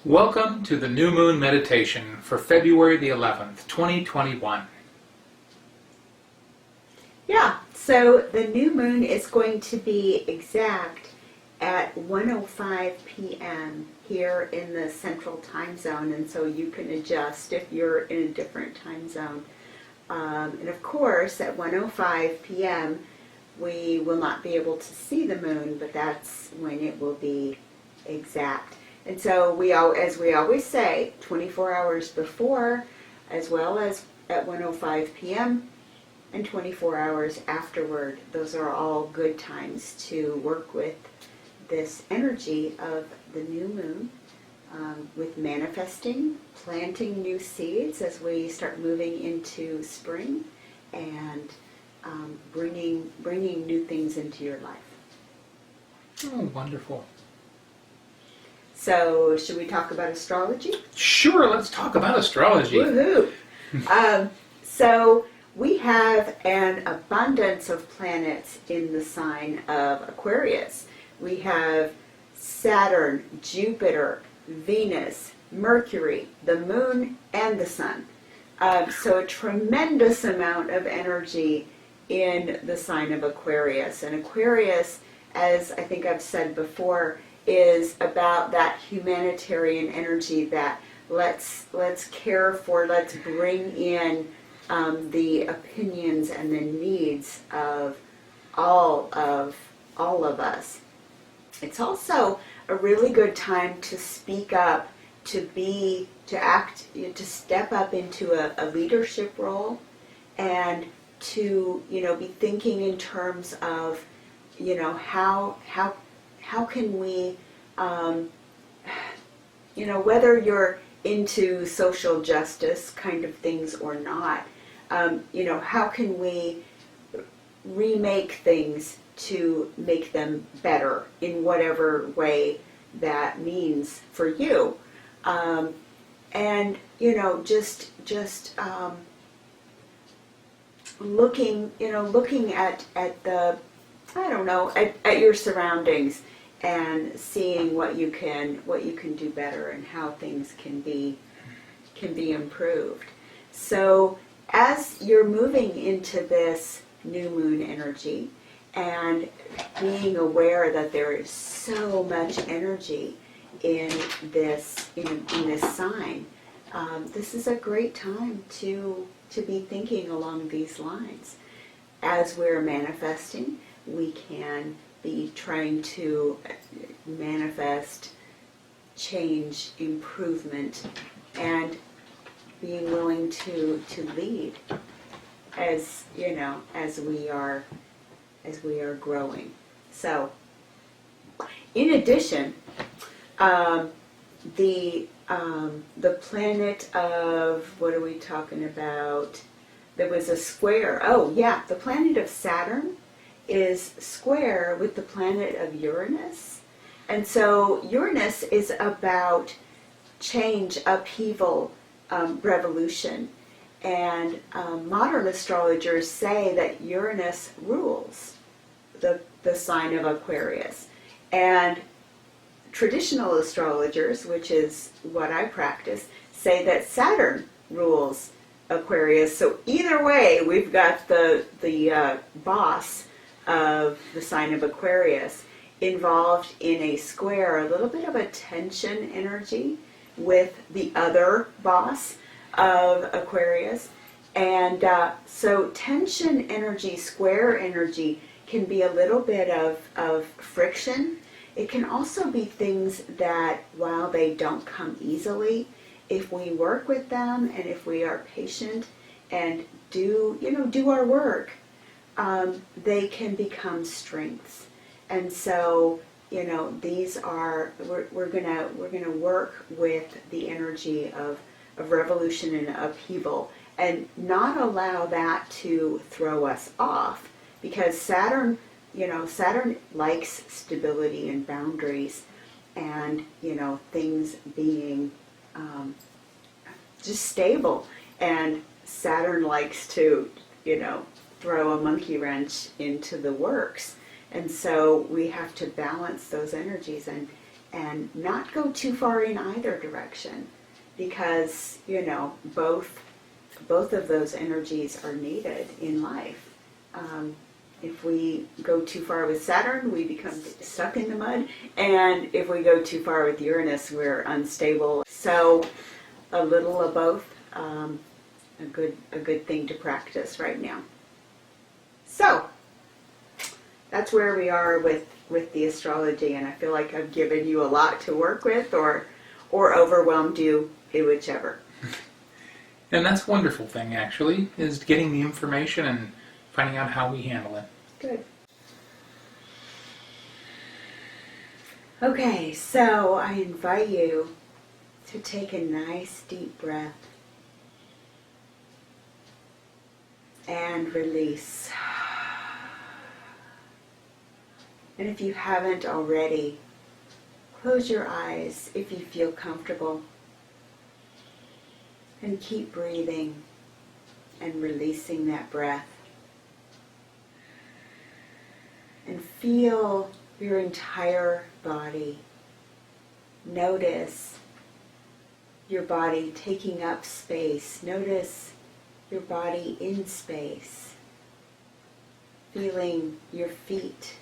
Welcome to the New Moon Meditation for February the 11th, 2021. Yeah, so the new moon is going to be exact at 1:05 p.m. here in the central time zone, and so you can adjust if you're in a different time zone. And of course, at 1:05 p.m., we will not be able to see the moon, but that's when it will be exact. And so as we always say, 24 hours before, as well as at 1:05 p.m., and 24 hours afterward. Those are all good times to work with this energy of the new moon, with manifesting, planting new seeds as we start moving into spring, and bringing new things into your life. Oh, wonderful. So, should we talk about astrology? Sure, let's talk about astrology. Woohoo! So, we have an abundance of planets in the sign of Aquarius. We have Saturn, Jupiter, Venus, Mercury, the moon, and the sun. So a tremendous amount of energy in the sign of Aquarius. And Aquarius, as I think I've said before, is about that humanitarian energy that let's care for, let's bring in the opinions and the needs of all of us. It's also a really good time to speak up, to act, to step up into a leadership role, and to be thinking in terms of how can we whether you're into social justice kind of things or not. How can we remake things to make them better in whatever way that means for you? And just looking at the, at your surroundings and seeing what you can do better and how things can be improved. So as you're moving into this new moon energy and being aware that there is so much energy in this sign, this is a great time to be thinking along these lines. As we're manifesting, we can be trying to manifest change, improvement, and being willing to lead as we are growing. So, in addition, the planet of, what are we talking about? There was a square. Oh yeah, the planet of Saturn is square with the planet of Uranus, and so Uranus is about change, upheaval, revolution, and modern astrologers say that Uranus rules the sign of Aquarius, and traditional astrologers, which is what I practice, say that Saturn rules Aquarius. So either way, we've got the boss of the sign of Aquarius involved in a square, a little bit of a tension energy with the other boss of Aquarius. And so tension energy, square energy, can be a little bit of friction. It can also be things that, while they don't come easily, if we work with them and if we are patient and do our work, they can become strengths. And so these are, we're gonna work with the energy of revolution and upheaval, and not allow that to throw us off, because Saturn likes stability and boundaries, and things being just stable. And Saturn likes to throw a monkey wrench into the works. And so we have to balance those energies, and and not go too far in either direction, because both of those energies are needed in life. If we go too far with Saturn, we become stuck in the mud, and if we go too far with Uranus, we're unstable. So a little of both, a good thing to practice right now. So that's where we are with the astrology, and I feel like I've given you a lot to work with, or overwhelmed you, whichever. And that's a wonderful thing, actually, is getting the information and finding out how we handle it. Good. Okay, so I invite you to take a nice deep breath and release. And if you haven't already, close your eyes if you feel comfortable. And keep breathing and releasing that breath. And feel your entire body. Notice your body taking up space. Notice your body in space. Feeling your feet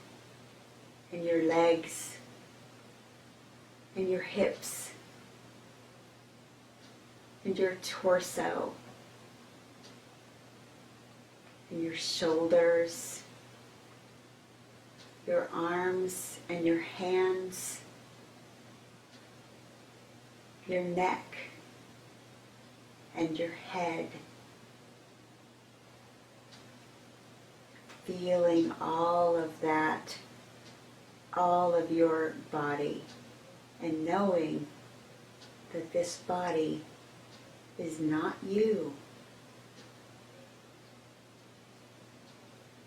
and your legs and your hips and your torso and your shoulders, your arms and your hands, your neck and your head. Feeling all of that, all of your body, and knowing that this body is not you.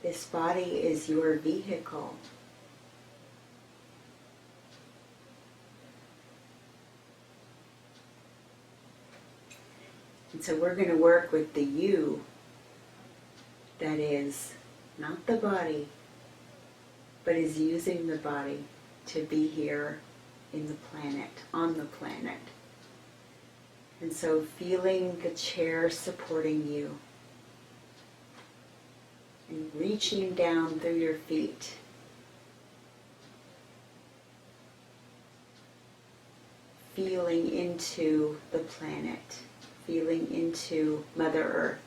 This body is your vehicle. And so we're going to work with the you that is not the body, but is using the body to be here in the planet, on the planet. And so feeling the chair supporting you and reaching down through your feet. Feeling into the planet, feeling into Mother Earth.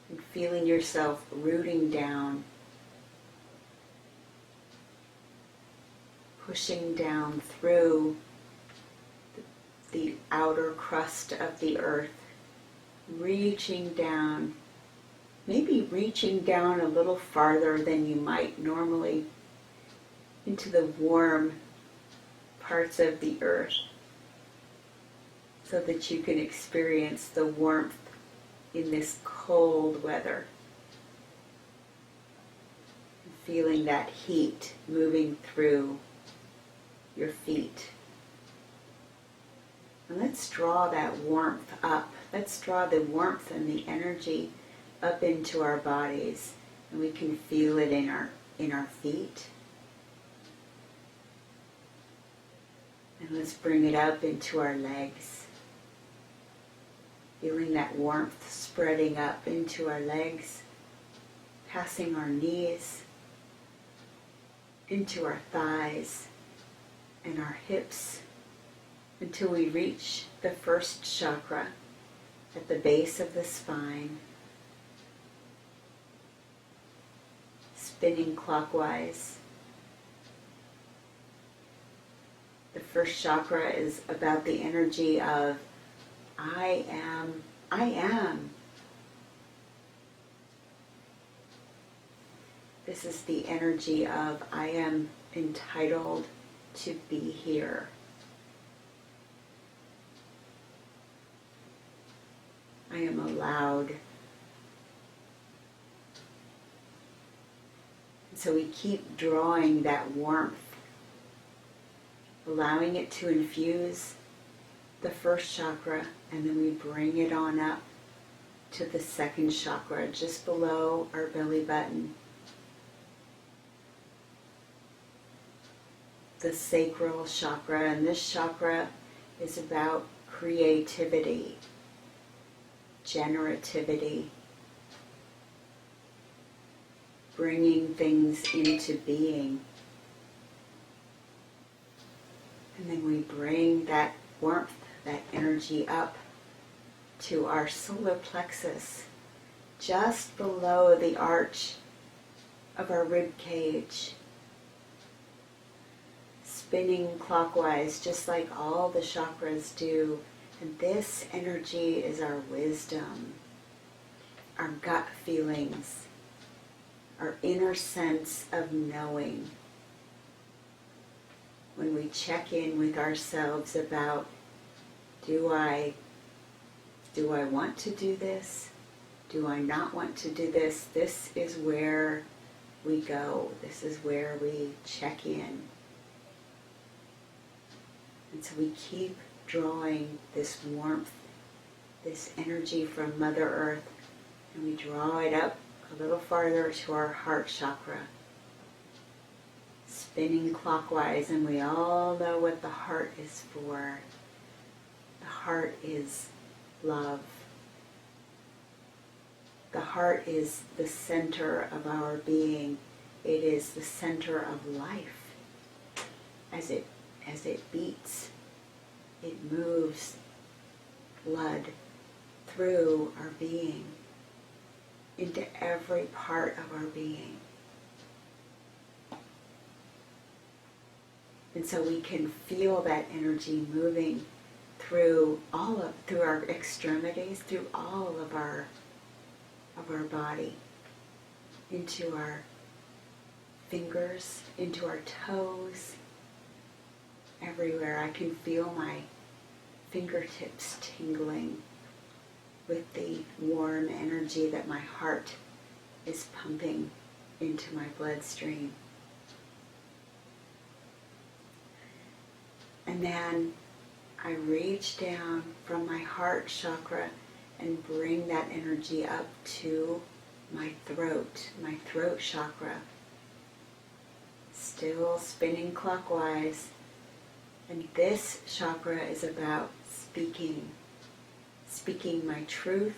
And feeling yourself rooting down, pushing down through the outer crust of the earth, reaching down, maybe reaching down a little farther than you might normally into the warm parts of the earth, so that you can experience the warmth in this cold weather. Feeling that heat moving through your feet. And let's draw that warmth up. Let's draw the warmth and the energy up into our bodies. And we can feel it in our feet. And let's bring it up into our legs. Feeling that warmth spreading up into our legs, passing our knees, into our thighs and our hips, until we reach the first chakra at the base of the spine, spinning clockwise. The first chakra is about the energy of I am. This is the energy of I am entitled to be here. I am allowed. And so we keep drawing that warmth, allowing it to infuse the first chakra, and then we bring it on up to the second chakra, just below our belly button. the sacral chakra, and this chakra is about creativity, generativity, bringing things into being. And then we bring that warmth, that energy up to our solar plexus, just below the arch of our rib cage, spinning clockwise just like all the chakras do. And this energy is our wisdom, our gut feelings, our inner sense of knowing. When we check in with ourselves about, do I want to do this? Do I not want to do this? This is where we go. This is where we check in. And so we keep drawing this warmth, this energy from Mother Earth, and we draw it up a little farther to our heart chakra, spinning clockwise. And we all know what the heart is for. The heart is love. The heart is the center of our being. It is the center of life. As it beats, it moves blood through our being, into every part of our being. And so we can feel that energy moving through our extremities, through all of our body, into our fingers, into our toes, everywhere. I can feel my fingertips tingling with the warm energy that my heart is pumping into my bloodstream. And then I reach down from my heart chakra and bring that energy up to my throat chakra. Still spinning clockwise. And this chakra is about speaking my truth,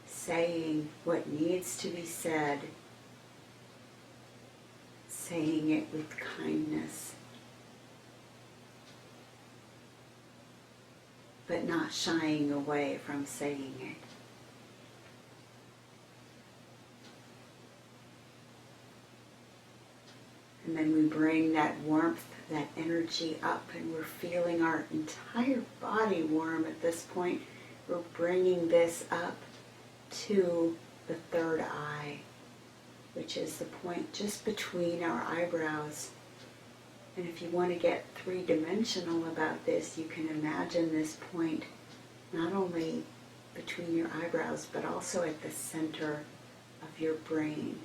saying what needs to be said, saying it with kindness, but not shying away from saying it. And then we bring that warmth, that energy up, and we're feeling our entire body warm at this point. We're bringing this up to the third eye, which is the point just between our eyebrows. And if you want to get three-dimensional about this, you can imagine this point not only between your eyebrows, but also at the center of your brain,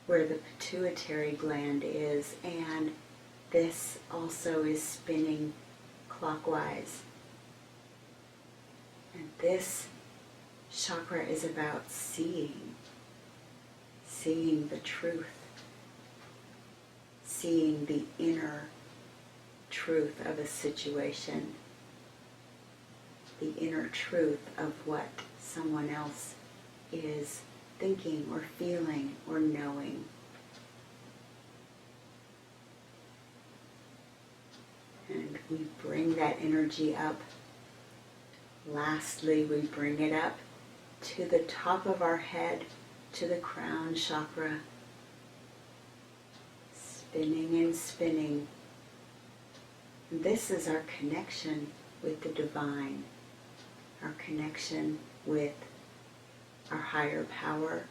where the pituitary gland is, and this also is spinning clockwise. And this chakra is about seeing the truth, seeing the inner truth of a situation, the inner truth of what someone else is thinking or feeling or knowing. And we bring that energy up. Lastly, we bring it up to the top of our head, to the crown chakra, spinning and spinning. And this is our connection with the divine, our connection with our higher power.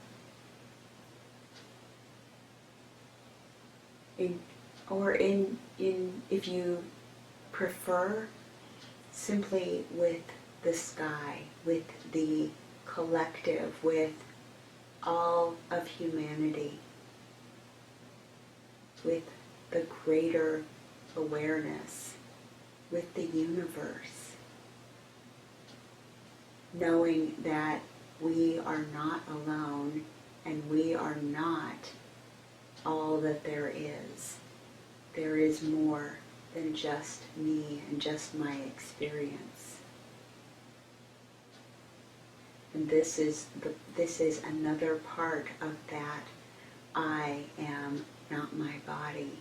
If you prefer, simply with the sky, with the collective, with all of humanity, with the greater awareness, with the universe, knowing that we are not alone and we are not all that there is. There is more than just me and just my experience. And this is another part of that. I am not my body.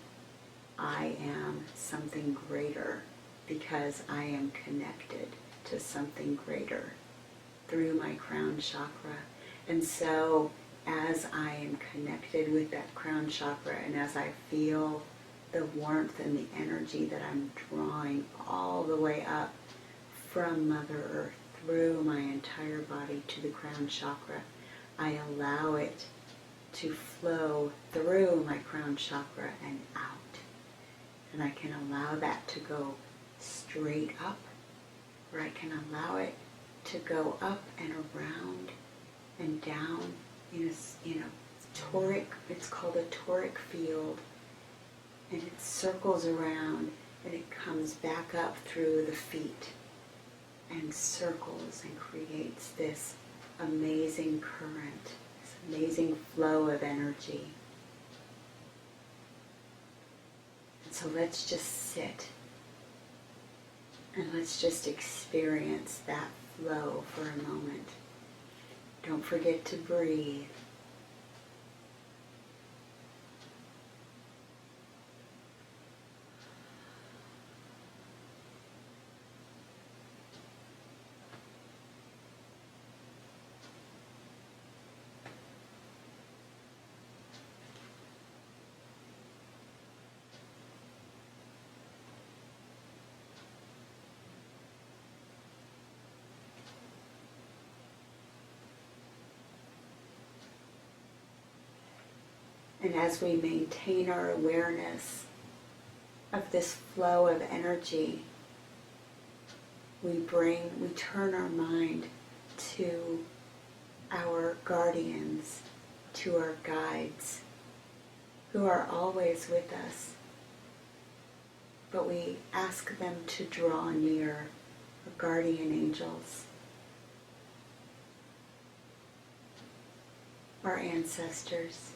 I am something greater because I am connected to something greater through my crown chakra. And so as I am connected with that crown chakra and as I feel the warmth and the energy that I'm drawing all the way up from Mother Earth through my entire body to the crown chakra, I allow it to flow through my crown chakra and out. And I can allow that to go straight up, or I can allow it to go up and around and down in a toric, it's called a toric field, and it circles around and it comes back up through the feet and circles and creates this amazing current, this amazing flow of energy. And so let's just sit and let's just experience that flow for a moment. Don't forget to breathe. And as we maintain our awareness of this flow of energy, we turn our mind to our guardians, to our guides, who are always with us. But we ask them to draw near, our guardian angels, our ancestors,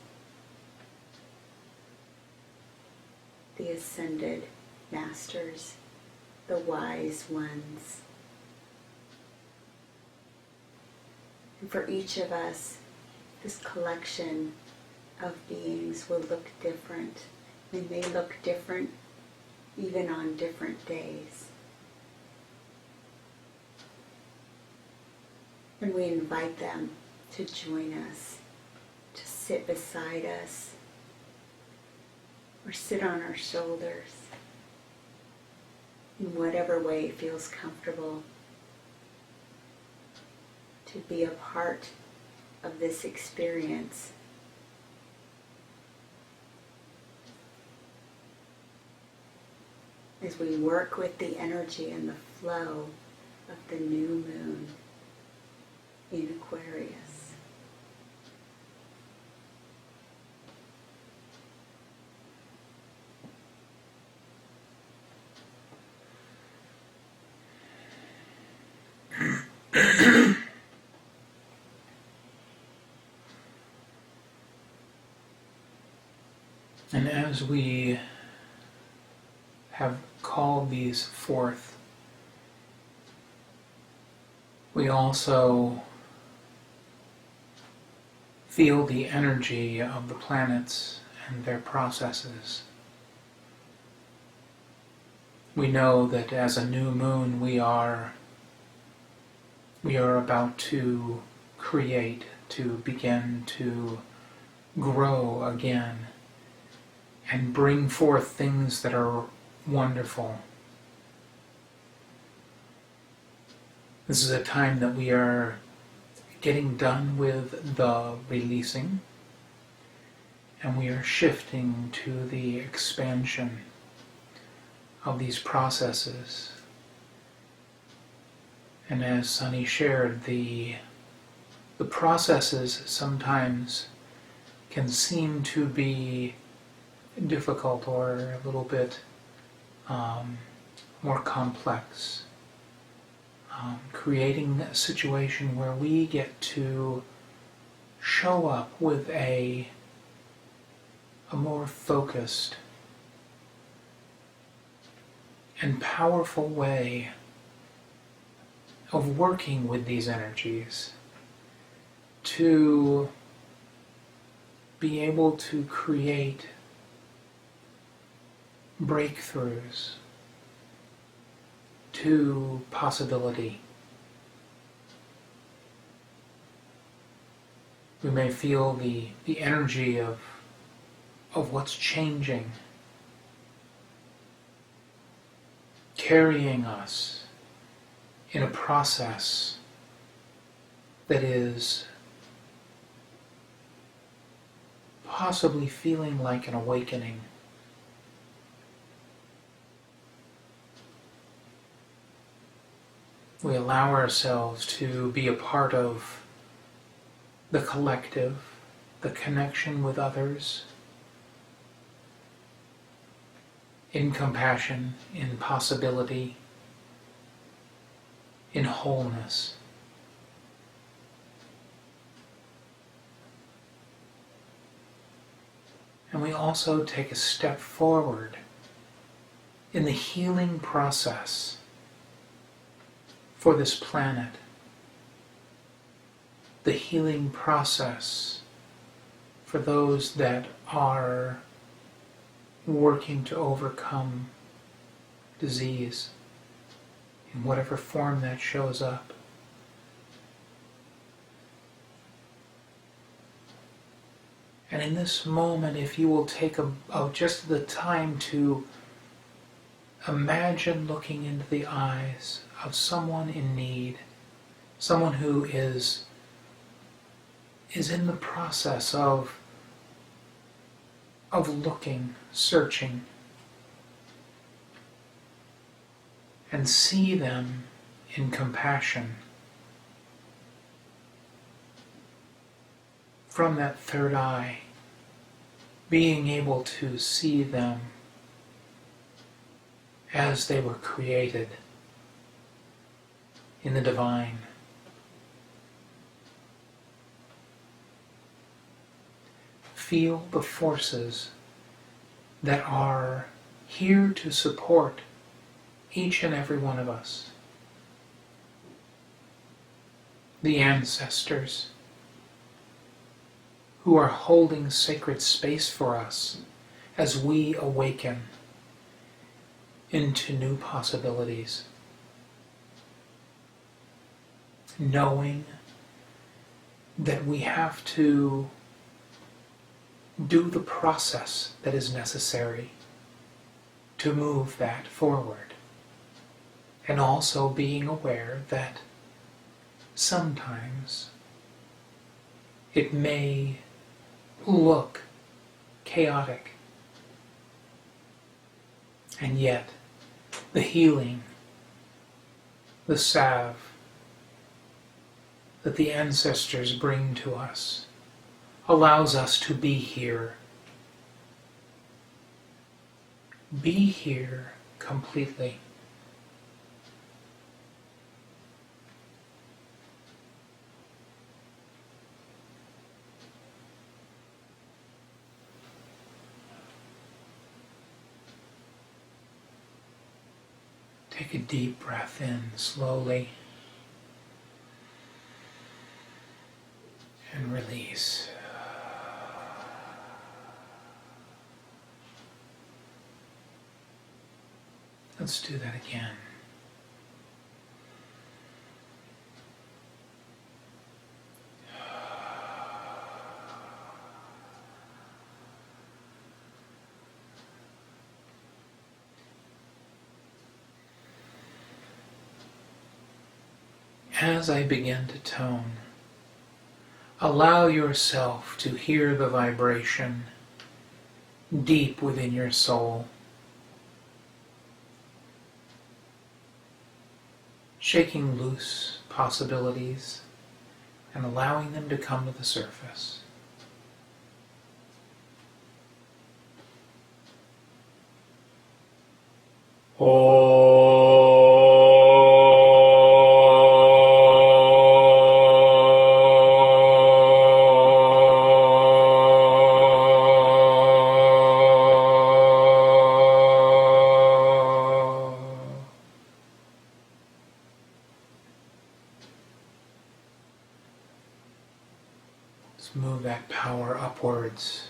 the ascended masters, the wise ones. And for each of us, this collection of beings will look different. They may look different even on different days. And we invite them to join us, to sit beside us, or sit on our shoulders, in whatever way feels comfortable, to be a part of this experience. As we work with the energy and the flow of the new moon in Aquarius. And as we have called these forth, we also feel the energy of the planets and their processes. We know that as a new moon we are about to create, to begin to grow again and bring forth things that are wonderful. This is a time that we are getting done with the releasing, and we are shifting to the expansion of these processes. And as Sunny shared, the processes sometimes can seem to be difficult or a little bit more complex. Creating a situation where we get to show up with a a more focused and powerful way of working with these energies to be able to create breakthroughs to possibility. We may feel the energy of what's changing, carrying us in a process that is possibly feeling like an awakening. We allow ourselves to be a part of the collective, the connection with others, in compassion, in possibility, in wholeness. And we also take a step forward in the healing process for this planet, the healing process for those that are working to overcome disease in whatever form that shows up. And in this moment, if you will take just the time to imagine looking into the eyes of someone in need, someone who is in the process of looking, searching, and see them in compassion from that third eye, being able to see them as they were created in the divine. Feel the forces that are here to support each and every one of us. The ancestors who are holding sacred space for us as we awaken into new possibilities. Knowing that we have to do the process that is necessary to move that forward. And also being aware that sometimes it may look chaotic, and yet the healing, the salve that the ancestors bring to us allows us to be here. Be here completely. Take a deep breath in slowly and release. Let's do that again. As I begin to tone, allow yourself to hear the vibration deep within your soul, shaking loose possibilities and allowing them to come to the surface. to move that power upwards.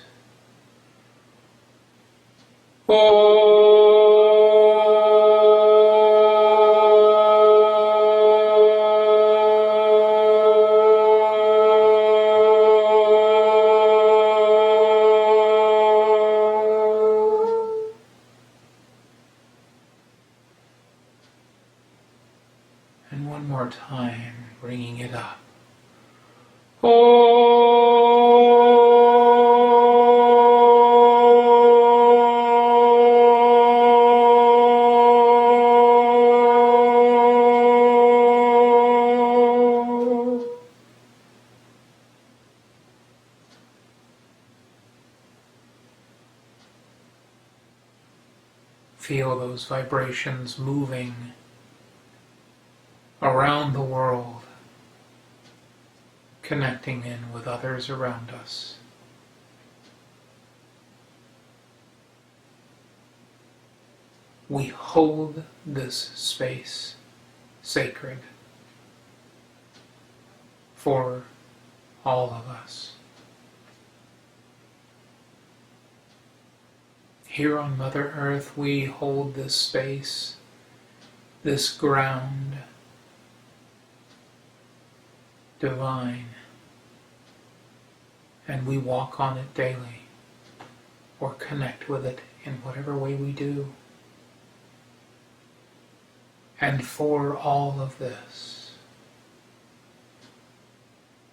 And one more time, bringing it up. Feel those vibrations moving around the world, connecting in with others around us. We hold this space sacred for all of us. Here on Mother Earth, we hold this space, this ground, divine, and we walk on it daily, or connect with it in whatever way we do. And for all of this,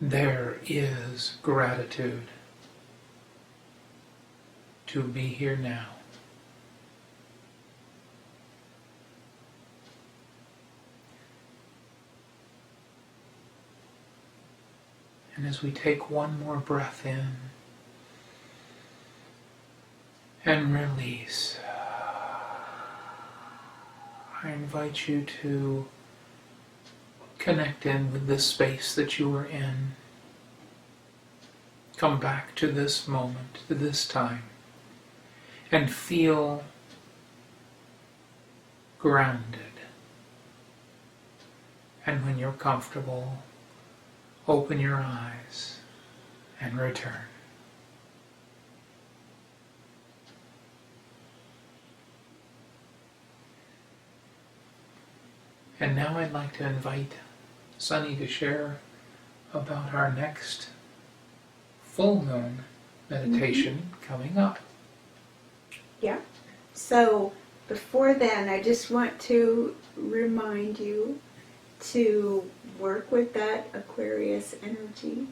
there is gratitude to be here now. And as we take one more breath in and release, I invite you to connect in with this space that you are in. Come back to this moment, to this time, and feel grounded. And when you're comfortable, open your eyes and return. And now I'd like to invite Sunny to share about our next full moon meditation coming up. Yeah. So before then, I just want to remind you to work with that Aquarius energy.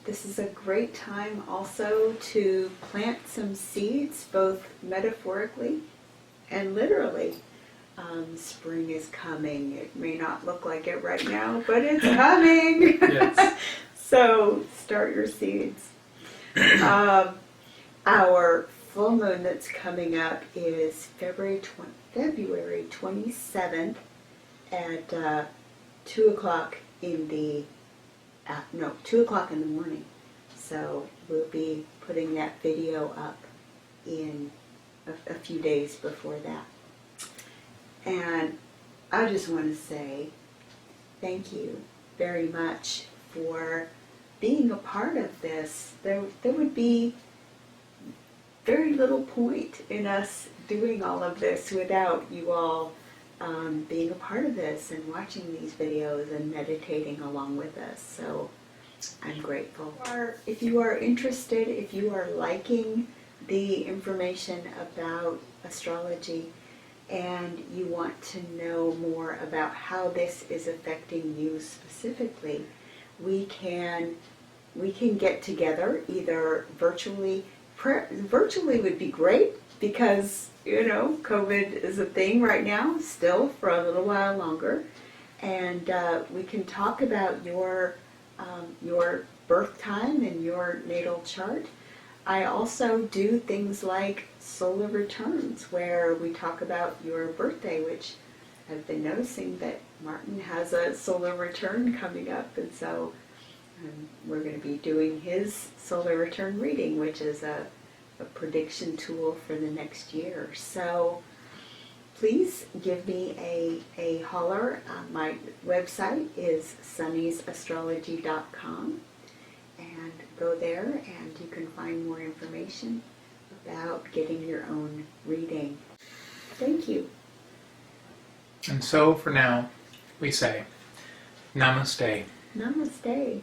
This is a great time also to plant some seeds, both metaphorically and literally. Spring is coming. It may not look like it right now, but it's coming. Yes. So start your seeds. Our full moon that's coming up is February 27th at 2 o'clock in the 2 o'clock in the morning. So we'll be putting that video up in a few days before that. And I just want to say thank you very much for being a part of this. There would be very little point in us doing all of this without you all being a part of this and watching these videos and meditating along with us. So I'm grateful. If you are interested, if you are liking the information about astrology and you want to know more about how this is affecting you specifically, we can get together either virtually. Virtually would be great because, COVID is a thing right now, still for a little while longer. And we can talk about your birth time and your natal chart. I also do things like solar returns where we talk about your birthday, which I've been noticing that Martin has a solar return coming up, and so we're going to be doing his solar return reading, which is a prediction tool for the next year. So please give me a holler. My website is sunnysastrology.com, and go there and you can find more information about getting your own reading. Thank you. And so for now, we say, Namaste. Namaste.